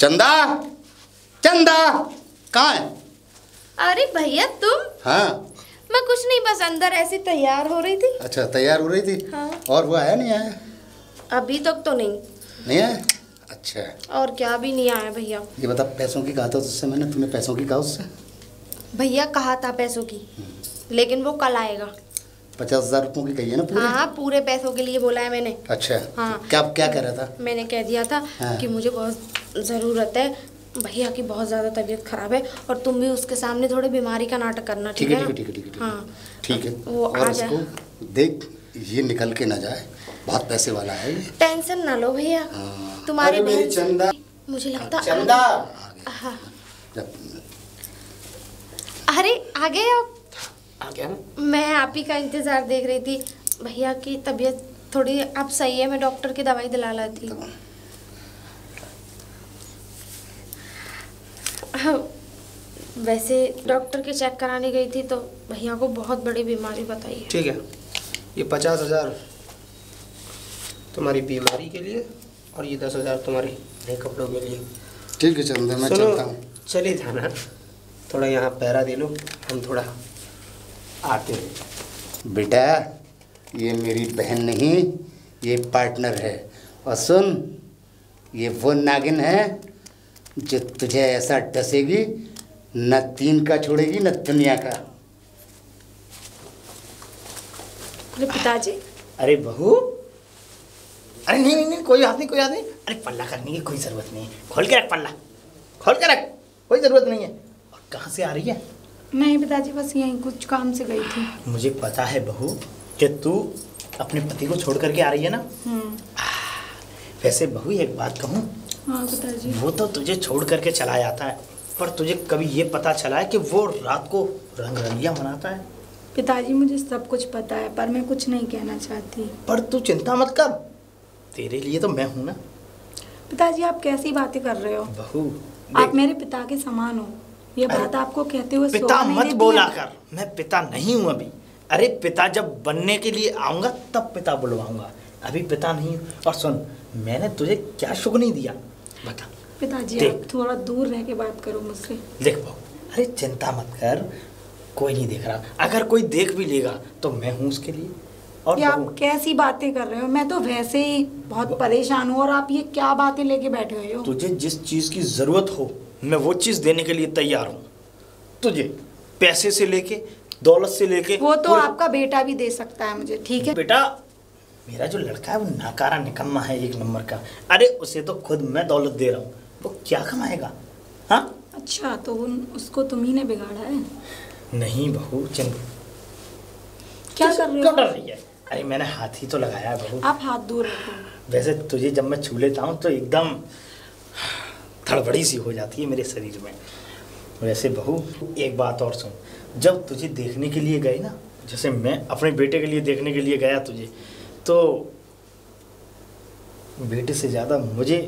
चंदा, चंदा कहाँ है? अरे भैया तुम? हाँ मैं कुछ नहीं, बस अंदर ऐसी तैयार हो रही थी। अच्छा तैयार हो रही थी? हाँ। और वो आया नहीं आया? अभी तक तो नहीं। नहीं आया? अच्छा। और क्या भी नहीं आया भैया। ये बता, पैसों की कहा था उससे मैंने, तुम्हें पैसों की कहा उससे? भैया कहा था पैसों की, लेकिन वो कल आएगा। 50,000 रुपयों की कही है ना पूरे? हाँ पूरे पैसों के लिए बोला है मैंने। अच्छा। हाँ। क्या क्या कह रहा था? मैंने कह दिया था हाँ। कि मुझे बहुत ज़रूरत है, भैया की बहुत ज़्यादा तबीयत खराब है, और तुम भी उसके सामने थोड़े बीमारी का नाटक करना। ठीक है? ठीक है। हाँ ठीक है। वो और आ जाए। इसको देख, ये निकल के ना जाए, बहुत पैसे वाला है ये। टेंशन ना लो भैया। हाँ। तुम्हारी अरे मेरी बहन चंदा, मुझे लगता चंदा हाँ। जब अरे आ गए आप? आ गया ना? मैं आप ही का इंतज़ार देख रही थी। भैया की तबीयत थोड़ी अब सही है, मैं डॉक्टर की दवाई दिला लाई थी। हाँ, वैसे डॉक्टर के चेक कराने गई थी तो भैया को बहुत बड़ी बीमारी बताई है। ठीक है, ये 50,000 तुम्हारी बीमारी के लिए और ये 10,000 तुम्हारे नए कपड़ों के लिए। ठीक है चंदा, मैं चलता हूँ। चले जाना, थोड़ा यहाँ पैरा दे लो, हम थोड़ा आते हैं। बेटा ये मेरी बहन नहीं, ये पार्टनर है। और सुन, ये वो नागिन है जो तुझे ऐसा डसेगी, न तीन का छोड़ेगी न दुनिया का। अरे पिताजी। अरे बहू, अरे नहीं कोई बात नहीं, कोई बात नहीं। अरे पल्ला करने की कोई ज़रूरत नहीं है, खोल के रख पल्ला, खोल के रख, कोई ज़रूरत नहीं है। और कहाँ से आ रही है? नहीं पिताजी, बस यहीं कुछ काम से गई थी। मुझे पता है बहू कि तू अपने पति को छोड़ करके आ रही है ना। वैसे बहू एक बात कहूँ? हाँ पिताजी। वो तो तुझे छोड़ करके चला जाता है, पर तुझे कभी ये पता चला है कि वो रात को रंगरलियाँ मनाता है? पिताजी मुझे सब कुछ पता है, पर मैं कुछ नहीं कहना चाहती। पर तू चिंता मत कर, तेरे लिए तो मैं हूँ ना। पिताजी आप कैसी बातें कर रहे हो? बहू आप मेरे पिता के समान हो, ये बात आपको कहते हुए पिता शोभा नहीं मत देती बोला है? कर, मैं पिता नहीं हूँ अभी। अरे पिता जब बनने के लिए आऊँगा तब पिता बुलवाऊंगा, अभी पिता नहीं हूँ। और सुन, मैंने तुझे क्या सुख नहीं दिया बता? पिताजी आप थोड़ा दूर रह के बात करो मुझसे। देख बहू, अरे चिंता मत कर, कोई नहीं देख रहा। अगर कोई देख भी लेगा तो मैं हूँ उसके लिए। और ये आप कैसी बातें कर रहे हो? मैं तो वैसे ही बहुत परेशान हूँ और आप ये क्या बातें लेके बैठे हुए हो? तुझे जिस चीज़ की ज़रूरत हो मैं वो चीज़ देने के लिए तैयार हूँ। तुझे पैसे से लेके, दौलत से लेके, वो तो आपका बेटा भी दे सकता है मुझे, ठीक है? बेटा मेरा जो लड़का है वो नाकारा निकम्मा है, एक नंबर का। अरे उसे तो खुद मैं दौलत दे रहा हूँ, वो क्या कमाएगा? हाँ अच्छा, तो उसको तुम्ही ने बिगाड़ा है? नहीं बहू, क्या कर रहे हो? क्यों डर रही है? अरे मैंने हाथ ही तो लगाया है बहू। आप हाथ दूर रखो। वैसे तुझे जब मैं छू लेता हूँ तो एकदम धड़बड़ी सी हो जाती है मेरे शरीर में। वैसे बहू एक बात और सुन, जब तुझे देखने के लिए गए ना, जैसे मैं अपने बेटे के लिए देखने के लिए गया तुझे, तो बेटे से ज़्यादा मुझे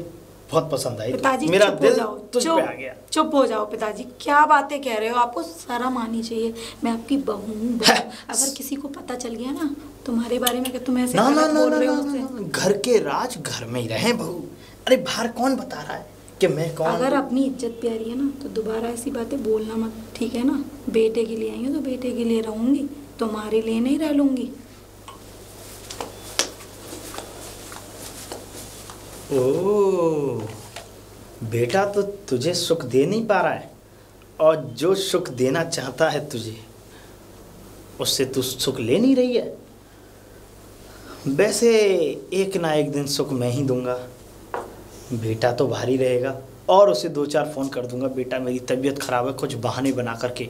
बहुत पसंद आई। पिताजी मेरा चुप हो दिल जाओ, तुझ पे आ गया। चुप हो जाओ पिताजी, क्या बातें कह रहे हो? आपको शर्म आनी चाहिए, मैं आपकी बहू हूँ। अगर किसी को पता चल गया ना तुम्हारे बारे में कि तुम ऐसे गलत बोल रहे हो मुझसे। घर के राज घर में ही रहे बहू। अरे बाहर कौन बता रहा है कि मैं कौन? अगर अपनी इज्जत प्यारी है ना तो दोबारा ऐसी बातें बोलना मत, ठीक है ना? बेटे के लिए आई हूँ तो बेटे के लिए रहूंगी, तुम्हारे लिए नहीं रह लूंगी। ओह, बेटा तो तुझे सुख दे नहीं पा रहा है, और जो सुख देना चाहता है तुझे उससे तू सुख ले नहीं रही है। वैसे एक ना एक दिन सुख मैं ही दूंगा। बेटा तो भारी रहेगा और उसे 2-4 फ़ोन कर दूंगा, बेटा मेरी तबीयत ख़राब है, कुछ बहाने बना करके,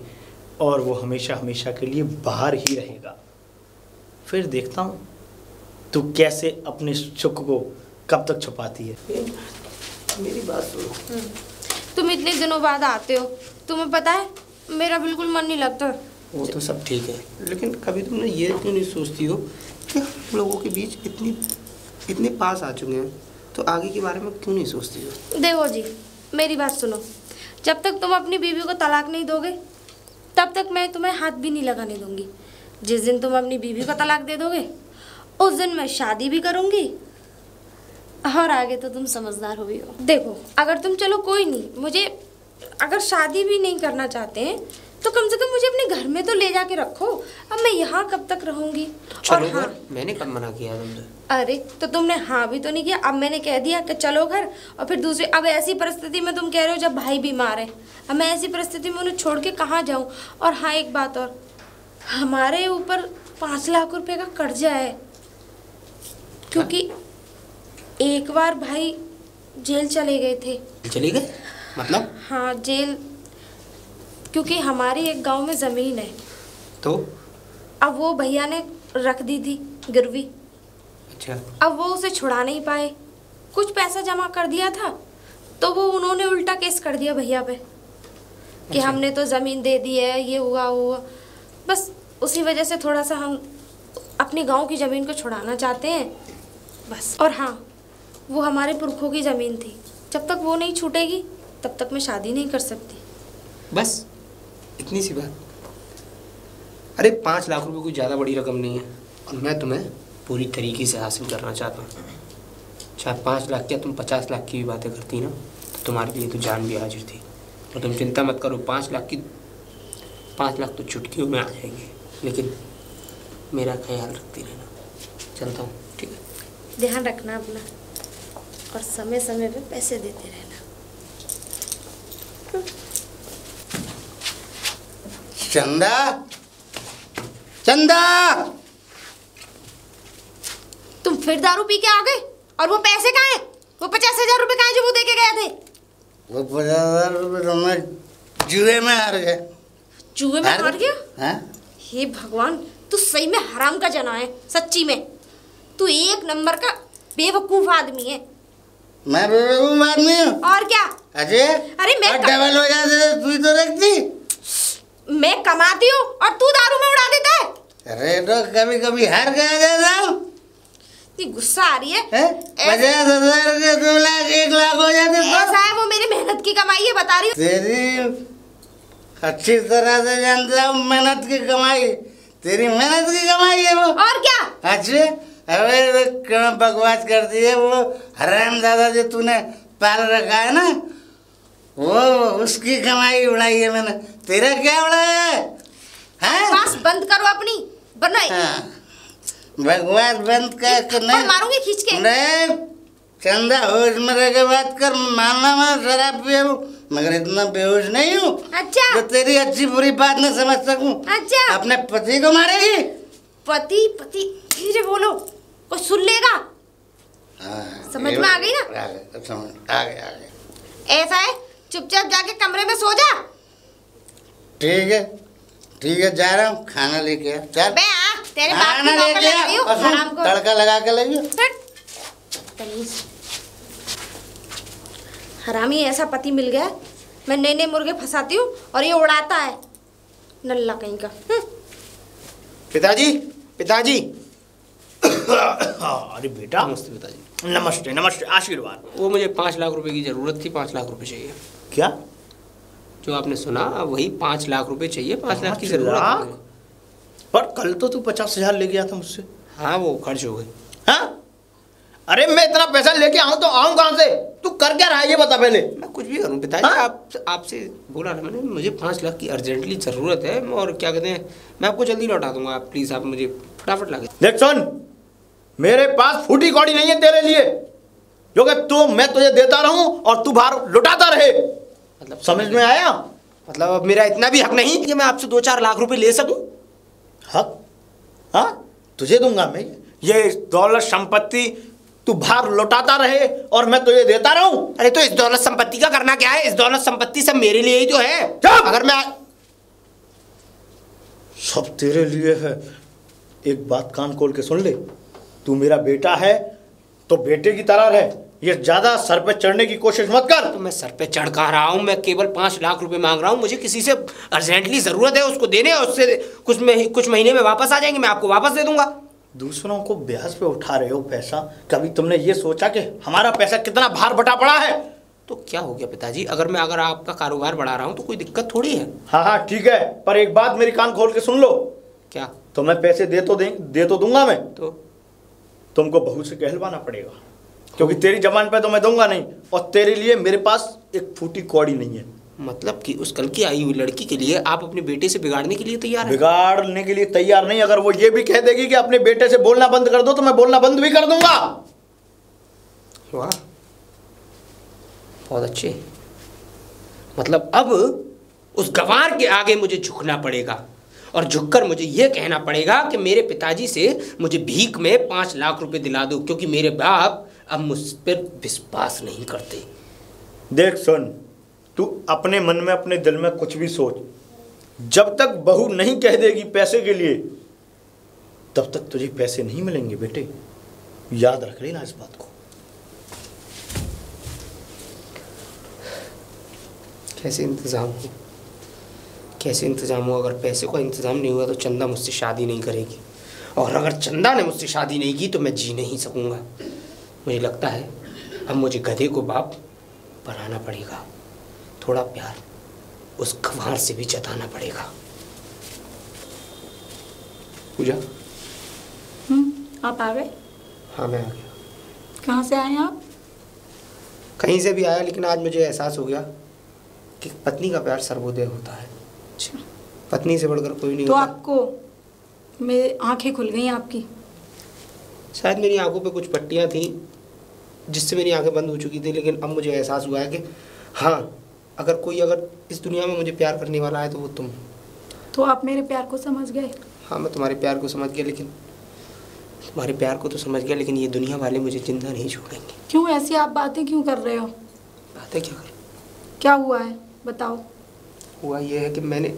और वो हमेशा हमेशा के लिए बाहर ही रहेगा। फिर देखता हूँ तू कैसे अपने सुख को कब तक छुपाती है। मेरी बात सुनो। तुम इतने दिनों बाद आते हो, तुम्हें पता है मेरा बिल्कुल मन नहीं लगता। वो तो सब ठीक है, लेकिन कभी तुमने ये क्यों नहीं सोचती हो कि हम लोगों के बीच इतने पास आ चुके हैं, तो आगे के बारे में क्यों नहीं सोचती हो? देखो जी, मेरी बात सुनो, जब तक तुम अपनी बीवी को तलाक नहीं दोगे तब तक मैं तुम्हें हाथ भी नहीं लगाने दूंगी। जिस दिन तुम अपनी बीवी को तलाक दे दोगे उस दिन मैं शादी भी करूंगी और आगे तो तुम समझदार हो ही हो। देखो अगर तुम, चलो कोई नहीं, मुझे अगर शादी भी नहीं करना चाहते हैं तो कम से कम मुझे अपने घर में तो ले जाके रखो। अब मैं यहाँ कब तक रहूंगी? चलो और हाँ, मैंने कब मना किया तुमसे? अरे तो तुमने हाँ भी तो नहीं किया। अब मैंने कह दिया कि चलो घर, और फिर दूसरी, अब ऐसी परिस्थिति में तुम कह रहे हो जब भाई बीमार है, अब मैं ऐसी परिस्थिति में उन्हें छोड़ के कहाँ जाऊँ? और हाँ एक बात और, हमारे ऊपर 5 लाख रुपए का कर्जा है, क्योंकि एक बार भाई जेल चले गए थे। चली गए मतलब? हाँ जेल, क्योंकि हमारी एक गांव में ज़मीन है, तो अब वो भैया ने रख दी थी गिरवी। अच्छा। अब वो उसे छुड़ा नहीं पाए, कुछ पैसा जमा कर दिया था तो वो उन्होंने उल्टा केस कर दिया भैया पे कि अच्छा। हमने तो ज़मीन दे दी है, ये हुआ हुआ। बस उसी वजह से थोड़ा सा हम अपनी गांव की ज़मीन को छुड़ाना चाहते हैं बस। और हाँ, वो हमारे पुरखों की ज़मीन थी, जब तक वो नहीं छूटेगी तब तक मैं शादी नहीं कर सकती। बस इतनी सी बात? अरे 5 लाख रुपए कोई ज़्यादा बड़ी रकम नहीं है, और मैं तुम्हें पूरी तरीके से हासिल करना चाहता हूँ। चाहे 5 लाख क्या, तुम 50 लाख की भी बातें करती ना तो तुम्हारे लिए तो जान भी हाजिर थी। और तुम चिंता मत करो, 5 लाख तो चुटकियों में आ जाएंगे, लेकिन मेरा ख्याल रखती रहना। चलता हूँ, ठीक है? ध्यान रखना अपना, और समय समय पे पैसे देते रहना। चंदा, चंदा, तुम फिर दारू पी के आ गए? और वो पैसे कहाँ हैं? वो 50,000 रुपए कहाँ हैं जो वो दे के गए थे? वो 50,000 रुपये तो मैं जुए में हार गया। जुए में हार गया? हाँ? हे भगवान, तू सही में हराम का जना है, सच्ची में। तू एक नंबर का बेवकूफ आदमी है। मैं बेवकूफ आदमी हूँ? और क्या? अजय, अरे मैं डबल हो जाते तू तो रखती। मैं कमाती हूँ और तू दारू में उड़ा देता है। अरे तो कभी कभी हार गया जाता हूँ। इतनी गुस्सा आ रही है। 50,000 के 2 लाख 1 लाख हो जाते तो? ऐसा है, वो मेरी मेहनत की कमाई है, बता रही हूँ। तेरी अच्छी तरह से जानता हूँ मेहनत की कमाई, तेरी मेहनत की कमाई है वो। और क्या? अच्छा, अबे क्या बकवास करती है? वो हराम दादा जो तूने पाल रखा है ना, वो उसकी कमाई उड़ाई है मैंने। तेरा क्या उड़ाया है? बकवास बंद करो अपनी, वरना बकवास बंद कर। मारूंगी खींच के। नहीं चंदा, होश में रह के बात कर। मानना मैं शराब पिया हूँ, मगर इतना बेहोश नहीं हूँ अच्छा जो तेरी अच्छी बुरी बात न समझ सकूं। अच्छा, अपने पति को मारेगी? पति पति धीरे बोलो, कोई सुन लेगा। समझ में आ गई ना? आ गया। ऐसा है, चुपचाप जाके कमरे में सो जा। ठीक है, जा रहा हूँ, खाना लेके आ। चल बे आ, तेरे बाप की खाना नौकर लेके लगा रही हूँ, आ, हराम को। तड़का लगा के ले तमीज। हरामी ऐसा पति मिल गया, मैं नए नए मुर्गे फंसाती हूँ और ये उड़ाता है, नल्ला कहीं का। पिताजी। अरे बेटा। नमस्ते पिताजी। नमस्ते, आशीर्वाद। वो मुझे 5 लाख रुपए की ज़रूरत थी, 5 लाख रुपए चाहिए। क्या? जो आपने सुना वही, 5 लाख रुपए चाहिए, 5 लाख की ज़रूरत है। पर कल तो तू 50,000 ले गया था मुझसे। हाँ वो खर्च हो गए। हाँ? अरे मैं इतना पैसा लेके आऊँ तो आऊँ कहाँ से? तू कर क्या रहा है ये बता पहले। मैं कुछ भी करूँ पिताजी। हाँ? आपसे बोला ना मैंने, मुझे 5 लाख की अर्जेंटली ज़रूरत है, और क्या कहते हैं, मैं आपको जल्दी लौटा दूंगा। आप प्लीज़, आप मुझे फटाफट ला के। देख सुन, मेरे पास फूटी कौड़ी नहीं है तेरे लिए, जो कि मैं तुझे देता रहूं और तू बाहर लुटाता रहे। मतलब समझ में आया? मतलब अब मेरा इतना भी हक नहीं कि मैं आपसे 2-4 लाख रुपए ले सकूं? हक? हाँ, तुझे दूंगा मैं। ये दौलत संपत्ति तू बाहर लौटाता रहे और मैं तुझे देता रहूं। अरे तो इस दौलत संपत्ति का करना क्या है? इस दौलत संपत्ति सब मेरे लिए ही तो है। अगर मैं सब तेरे लिए है। एक बात कान खोल के सुन ले, तू मेरा बेटा है तो बेटे की तरह रहे। ये ज्यादा सर पे चढ़ने की कोशिश मत कर। तो मैं सर पे चढ़ कहाँ रहा हूँ? मैं केवल 5 लाख रुपए मांग रहा हूँ। मुझे किसी से अर्जेंटली जरूरत है, उसको देने, और उससे कुछ महीने में वापस आ जाएंगे, मैं आपको वापस दे दूंगा। दूसरों को ब्याज पे उठा रहे हो पैसा। कभी तुमने ये सोचा कि हमारा पैसा कितना भार बटा पड़ा है? तो क्या हो गया पिताजी, अगर आपका कारोबार बढ़ा रहा हूँ तो कोई दिक्कत थोड़ी है। हाँ ठीक है, पर एक बात मेरी कान खोल के सुन लो। क्या? तो मैं पैसे दे तो दूंगा मैं। तो तुमको बहू से कहलवाना पड़ेगा। क्योंकि तेरी जबान पे तो मैं दूंगा नहीं, और तेरे लिए मेरे पास एक फूटी कौड़ी नहीं है। मतलब कि उस कल की आई हुई लड़की के लिए आप अपने बेटे से बिगाड़ने के लिए तैयार हैं? बिगाड़ने के लिए तैयार नहीं, अगर वो ये भी कह देगी कि अपने बेटे से बोलना बंद कर दो तो मैं बोलना बंद भी कर दूंगा। वाह, बहुत अच्छे। मतलब अब उस गंवार के आगे मुझे झुकना पड़ेगा, और झुककर मुझे यह कहना पड़ेगा कि मेरे पिताजी से मुझे भीख में 5 लाख रुपए दिला दो, क्योंकि मेरे बाप अब मुझ पर विश्वास नहीं करते। देख सुन, तू अपने मन में अपने दिल में कुछ भी सोच, जब तक बहू नहीं कह देगी पैसे के लिए तब तक तुझे पैसे नहीं मिलेंगे बेटे, याद रख लेना इस बात को। कैसे इंतज़ाम हो, कैसे इंतज़ाम हो? अगर पैसे का इंतज़ाम नहीं हुआ तो चंदा मुझसे शादी नहीं करेगी, और अगर चंदा ने मुझसे शादी नहीं की तो मैं जी नहीं सकूँगा। मुझे लगता है अब मुझे गधे को बाप बनाना पड़ेगा, थोड़ा प्यार उस गंवार से भी जताना पड़ेगा। पूजा, आप आ गए? हाँ मैं आ गया। कहाँ से आए आप? कहीं से भी आया, लेकिन आज मुझे एहसास हो गया कि पत्नी का प्यार सर्वोदय होता है। अच्छा, पत्नी से बढ़कर कोई नहीं तो होता। आपको मेरी आंखें खुल गई आपकी? शायद मेरी आंखों पे कुछ पट्टियाँ थी जिससे मेरी आंखें बंद हो चुकी थी, लेकिन अब मुझे एहसास हुआ है कि हाँ, अगर इस दुनिया में मुझे प्यार करने वाला है तो वो तुम। तो आप मेरे प्यार को समझ गए? हाँ, मैं तुम्हारे प्यार को समझ गया, लेकिन तुम्हारे प्यार को तो समझ गया, लेकिन ये दुनिया वाले मुझे जिंदा नहीं छोड़ेंगे। क्यों ऐसी आप बातें क्यों कर रहे हो? बातें क्या करूँ? क्या हुआ है बताओ। हुआ ये है कि मैंने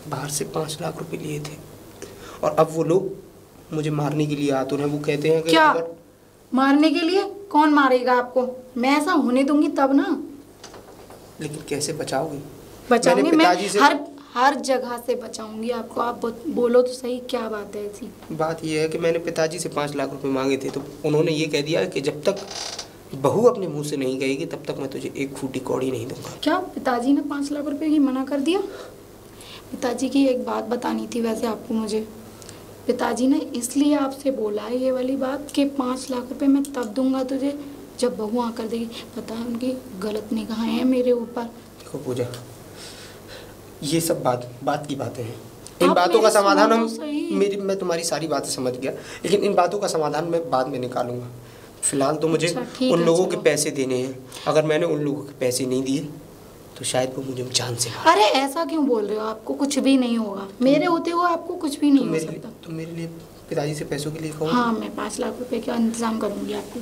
बाहर से 5 लाख रुपए लिए थे, और अब वो लोग मुझे मारने के लिए आतुर हैं। वो कहते हैं कि क्या मारने के लिए? कौन मारेगा आपको? मैं ऐसा होने दूंगी तब ना। लेकिन कैसे बचाओगे? बचाऊंगी मैं, हर जगह से बचाऊंगी आपको। आप बोलो तो सही, क्या बात है ऐसी? बात ये है कि मैंने पिताजी से 5 लाख रुपए मांगे थे, तो उन्होंने ये कह दिया कि जब तक बहू अपने मुंह से नहीं कहेगी तब तक मैं तुझे एक फूटी कौड़ी नहीं दूंगा। क्या पिताजी ने 5 लाख रुपए की मना कर दिया? पिताजी की एक बात बतानी थी वैसे आपको मुझे। पिताजी ने इसलिए आपसे बोला है ये वाली बात कि 5 लाख रुपए मैं तब दूंगा तुझे जब बहू आकर देगी। पता है उनकी गलत निगाहें हैं मेरे ऊपर। देखो पूजा, ये सब बात की बातें हैं। इन बातों का समाधान मैं तुम्हारी सारी बातें समझ गया, लेकिन इन बातों का समाधान मैं बाद में निकालूंगा। फिलहाल तो मुझे उन लोगों के पैसे देने हैं। अगर मैंने उन लोगों के पैसे नहीं दिए तो शायद वो मुझे जान से मार। अरे ऐसा क्यों बोल रहे हो? आपको कुछ भी नहीं होगा, मेरे होते हुए आपको कुछ भी नहीं हो सकता। तो मेरे लिए पिताजी से पैसों के लिए कहो। हाँ, मैं 5 लाख रुपए का इंतजाम करूंगी आपको।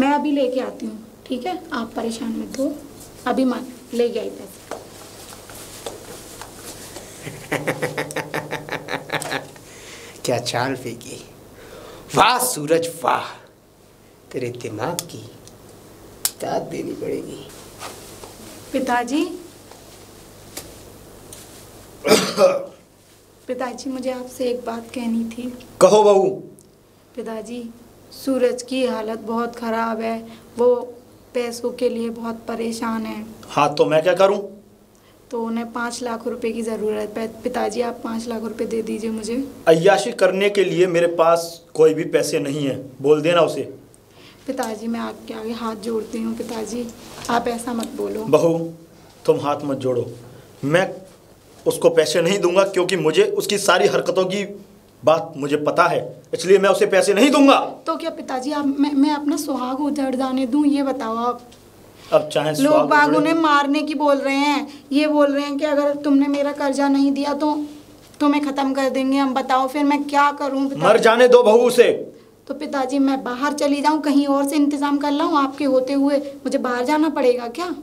मैं अभी लेके आती हूँ, ठीक है? आप परेशान मत हो, अभी मैं लेके आई पैसे। क्या चाल फेंकी! वाह सूरज वाह! तेरे दिमाग की दाद देनी पड़ेगी। पिताजी पिताजी मुझे आपसे एक बात कहनी थी। कहो बहू। पिताजी, सूरज की हालत बहुत ख़राब है, वो पैसों के लिए बहुत परेशान है। हाँ, तो मैं क्या करूं? तो उन्हें 5 लाख रुपए की ज़रूरत है। पिताजी आप 5 लाख रुपए दे दीजिए मुझे। अय्याशी करने के लिए मेरे पास कोई भी पैसे नहीं है, बोल देना उसे। पिताजी मैं आपके आगे हाथ जोड़ती हूँ। पिताजी आप ऐसा मत बोलो। बहू तुम हाथ मत जोड़ो, मैं उसको पैसे नहीं दूंगा, क्योंकि मुझे उसकी सारी हरकतों की बात मुझे पता है, इसलिए मैं उसे पैसे नहीं दूंगा। तो क्या पिताजी आप मैं अपना सुहाग उजड़ जाने दूं? ये बताओ आप। अब चाहे लोग बाग उन्हें मारने की बोल रहे हैं, ये बोल रहे हैं कि अगर तुमने मेरा कर्जा नहीं दिया तो तुम्हें खत्म कर देंगे हम। बताओ फिर मैं क्या करूं? मर जाने दो बहू उसे। तो पिताजी मैं बाहर चली जाऊं, कहीं और से इंतजाम कर लाऊं? आपके होते हुए मुझे बाहर जाना पड़ेगा क्या?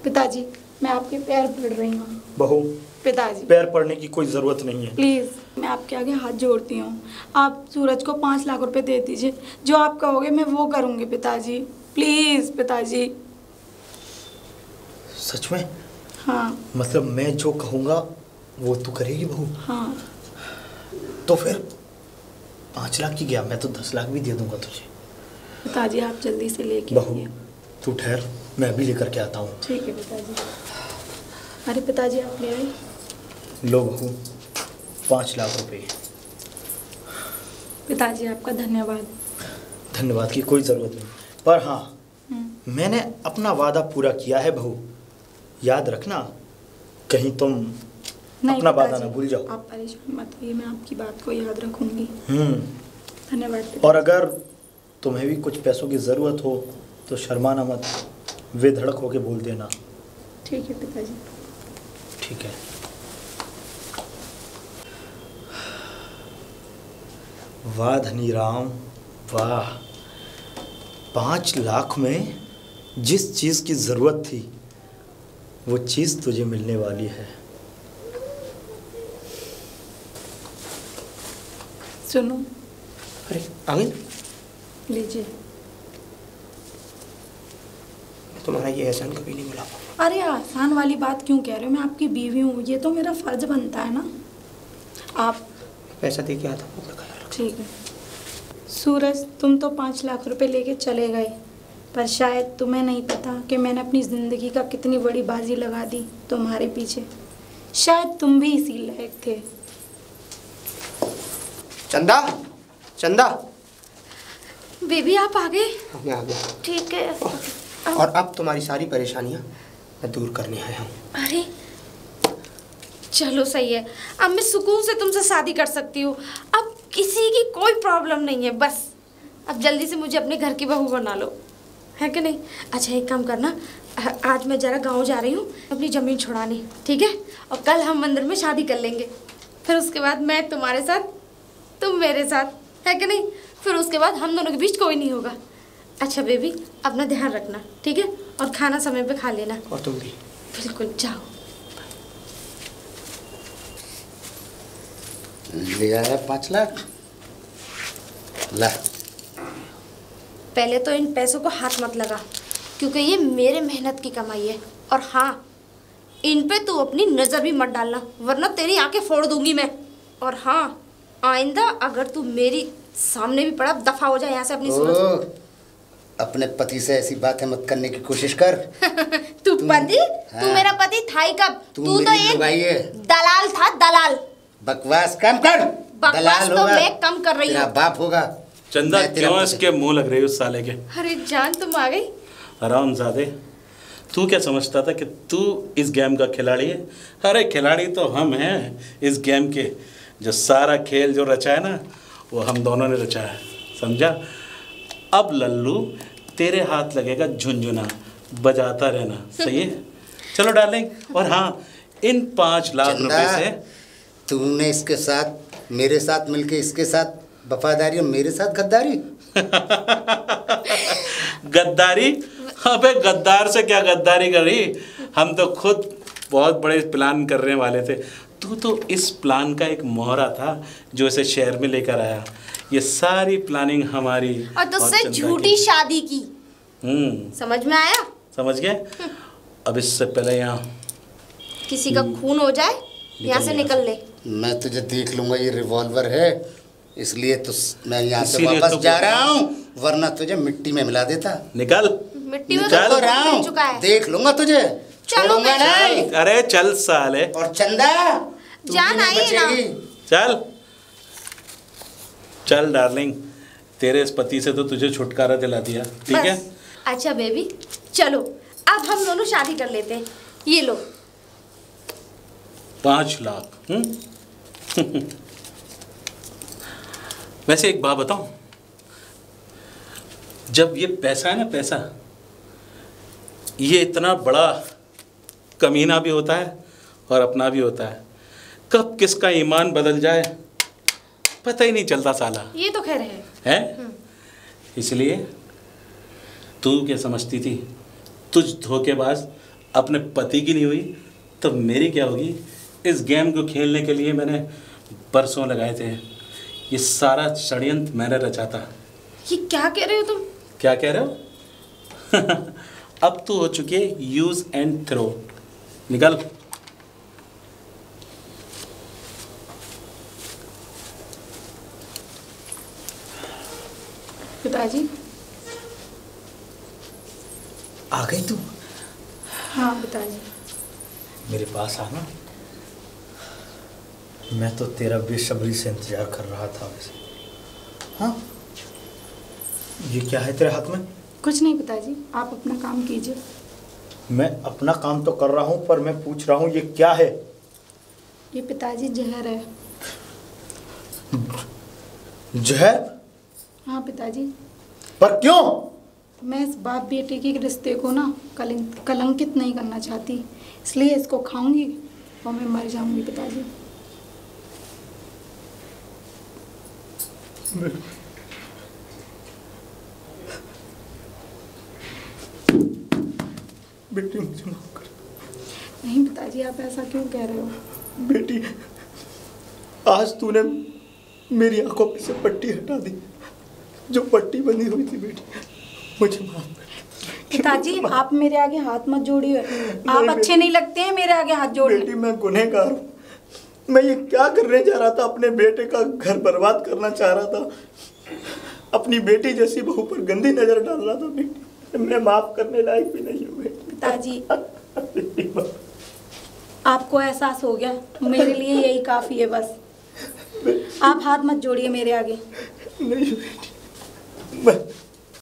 पिताजी मैं आपके पैर पड़ रही हूँ। बहू पिताजी पैर पड़ने की कोई जरूरत नहीं है। प्लीज़ मैं आपके आगे हाथ जोड़ती हूँ, आप सूरज को 5 लाख रुपए दे दीजिए। जो आप कहोगे मैं वो करूँगी पिताजी, प्लीज़ पिताजी। सच में? हाँ। मतलब मैं जो कहूँगा वो तू करेगी बहू? हाँ। तो फिर 5 लाख की गया, मैं तो 10 लाख भी दे दूंगा तुझे। पिताजी आप जल्दी से लेके बहू तू ठहर, मैं अभी लेकर के आता हूँ। ठीक है पिताजी। अरे पिताजी आप ले आए। लो बहू 5 लाख रुपए। पिताजी आपका धन्यवाद। धन्यवाद की कोई ज़रूरत नहीं, पर हाँ मैंने अपना वादा पूरा किया है बहू, याद रखना, कहीं तुम नहीं अपना वादा पिताजी, ना भूल जाओ। आप परेशान मत होइए, मैं आपकी बात को याद रखूंगी। धन्यवाद पिताजी। और अगर तुम्हें भी कुछ पैसों की ज़रूरत हो तो शर्माना मत, बेधड़क होके बोल देना। ठीक है पिताजी। ठीक है। वाह धनीराम वाह, 5 लाख में जिस चीज़ की ज़रूरत थी वो चीज़ तुझे मिलने वाली है। सुनो, अरे आ गई? लीजिए। तुम्हारा ये एहसान कभी नहीं मिला। अरे आसान वाली बात क्यों कह रहे हो, मैं आपकी बीवी हूँ, ये तो मेरा फर्ज बनता है ना। आप पैसा दे के आता हूँ। ठीक है। सूरज, तुम तो 5 लाख रुपए लेके चले गए, पर शायद तुम्हें नहीं पता कि मैंने अपनी ज़िंदगी का कितनी बड़ी बाजी लगा दी तुम्हारे पीछे। शायद तुम भी इसी लायक थे। चंदा, चंदा, बेबी आप आ गए? मैं आ गया। ठीक है। और अब तुम्हारी सारी परेशानियां मैं दूर करने आया हूँ। अरे चलो सही है, अब मैं सुकून से तुमसे शादी कर सकती हूँ। अब किसी की कोई प्रॉब्लम नहीं है, बस अब जल्दी से मुझे अपने घर की बहू बना लो, है कि नहीं? अच्छा एक काम करना, आज मैं ज़रा गांव जा रही हूँ अपनी ज़मीन छुड़ाने, ठीक है? और कल हम मंदिर में शादी कर लेंगे, फिर उसके बाद मैं तुम्हारे साथ, तुम मेरे साथ, है कि नहीं? फिर उसके बाद हम दोनों के बीच कोई नहीं होगा। अच्छा बेबी, अपना ध्यान रखना, ठीक है? और खाना समय पे खा लेना। और तुम भी। बिल्कुल, जाओ। ले आया 5 लाख। ला, पहले तो इन पैसों को हाथ मत लगा, क्योंकि ये मेरे मेहनत की कमाई है। और हाँ, इन पे तू अपनी नज़र भी मत डालना, वरना तेरी आंखें फोड़ दूंगी मैं। और हाँ, आइंदा अगर तू मेरी सामने भी पड़ा, दफा हो जाए यहाँ से अपनी सूरत। अपने पति से ऐसी बातें मत करने की कोशिश कर। तू पति? तू मेरा पति था ही कब? तू तो एक दलाल था, दलाल। बकवास कम कर। बकवास तो मैं कम कर रही हूँ। बाप होगा। चंदा, क्यों इसके मुंह लग रही है उस साले के? अरे जान, तुम आ गई। हरामजादे, तू क्या समझता था कि तू इस गेम का खिलाड़ी है? अरे खिलाड़ी तो हम हैं इस गेम के। जो सारा खेल जो रचा है ना, वो हम दोनों ने रचा है, समझा? अब लल्लू तेरे हाथ लगेगा झुनझुना, बजाता रहना, सही है? चलो डार्लिंग। और हाँ, इन 5 लाख रुपए से तूने इसके साथ, मेरे साथ मिलके इसके साथ वफादारी और मेरे साथ गद्दारी। गद्दारी? अबे गद्दार से क्या गद्दारी करी? हम तो खुद बहुत बड़े प्लान करने वाले थे। तू तो इस प्लान का एक मोहरा था जो इसे शहर में लेकर आया। ये सारी प्लानिंग हमारी और तुझसे झूठी शादी की। समझ में आया? समझ गए? अब इससे पहले यहाँ किसी का खून हो जाए, यहाँ से निकल ले। मैं तुझे देख लूंगा, ये रिवॉल्वर है, इसलिए तो मैं यहाँ से वापस जा रहा हूँ, वरना तुझे मिट्टी में मिला देता। निकल। मिट्टी में तो रहा हूँ, देख लूंगा तुझे, छोड़ूंगा नहीं। अरे चल साले। और चंदा, जान आई ना। चल चल डार्लिंग, तेरे इस पति से तो तुझे छुटकारा दिला दिया, ठीक है? अच्छा बेबी, चलो अब हम दोनों शादी कर लेते हैं। ये लो 5 लाख। वैसे एक बात बताऊं, जब ये पैसा है ना, पैसा ये इतना बड़ा कमीना भी होता है और अपना भी होता है। कब किसका ईमान बदल जाए पता ही नहीं चलता साला। ये तो खैर है। इसलिए तू क्या समझती थी? तुझ धोखेबाज अपने पति की नहीं हुई तो मेरी क्या होगी? इस गेम को खेलने के लिए मैंने बरसों लगाए थे। ये सारा षड्यंत्र मैंने रचा था। ये क्या कह रहे हो तुम? क्या कह रहे हो? अब तो हो चुकी है यूज एंड थ्रो। निकल। पिताजी। आ गई तू? हाँ पिताजी। मेरे पास आना, मैं तो तेरा बेसब्री से इंतजार कर रहा था। वैसे हाँ, ये क्या है तेरे हाथ में? कुछ नहीं पिताजी, आप अपना काम कीजिए। मैं अपना काम तो कर रहा हूँ, पर मैं पूछ रहा हूँ ये क्या है? ये पिताजी जहर है। जहर? हाँ पिताजी। पर क्यों? मैं इस बाप बेटे के रिश्ते को ना कलंकित नहीं करना चाहती, इसलिए इसको खाऊंगी और मैं मर जाऊंगी पिताजी। बेटी मुझे माफ कर। नहीं पिताजी, आप ऐसा क्यों कह रहे हो? बेटी, आज तूने मेरी आंखों पे से पट्टी हटा दी, जो पट्टी बंधी हुई थी। बेटी मुझे माफ कर। पिताजी आप मेरे आगे हाथ मत जोड़िए, आप अच्छे नहीं लगते हैं मेरे आगे हाथ जोड़ने। बेटी मैं गुनहगार हूँ, मैं ये क्या करने जा रहा था? अपने बेटे का घर बर्बाद करना चाह रहा था, अपनी बेटी जैसी बहू पर गंदी नजर डाल रहा था। बेटी मैं माफ करने लायक भी नहीं हूँ। पिताजी आपको एहसास हो गया, मेरे लिए यही काफी है बस। आप हाथ मत जोड़िए मेरे आगे। नहीं बेटी, मैं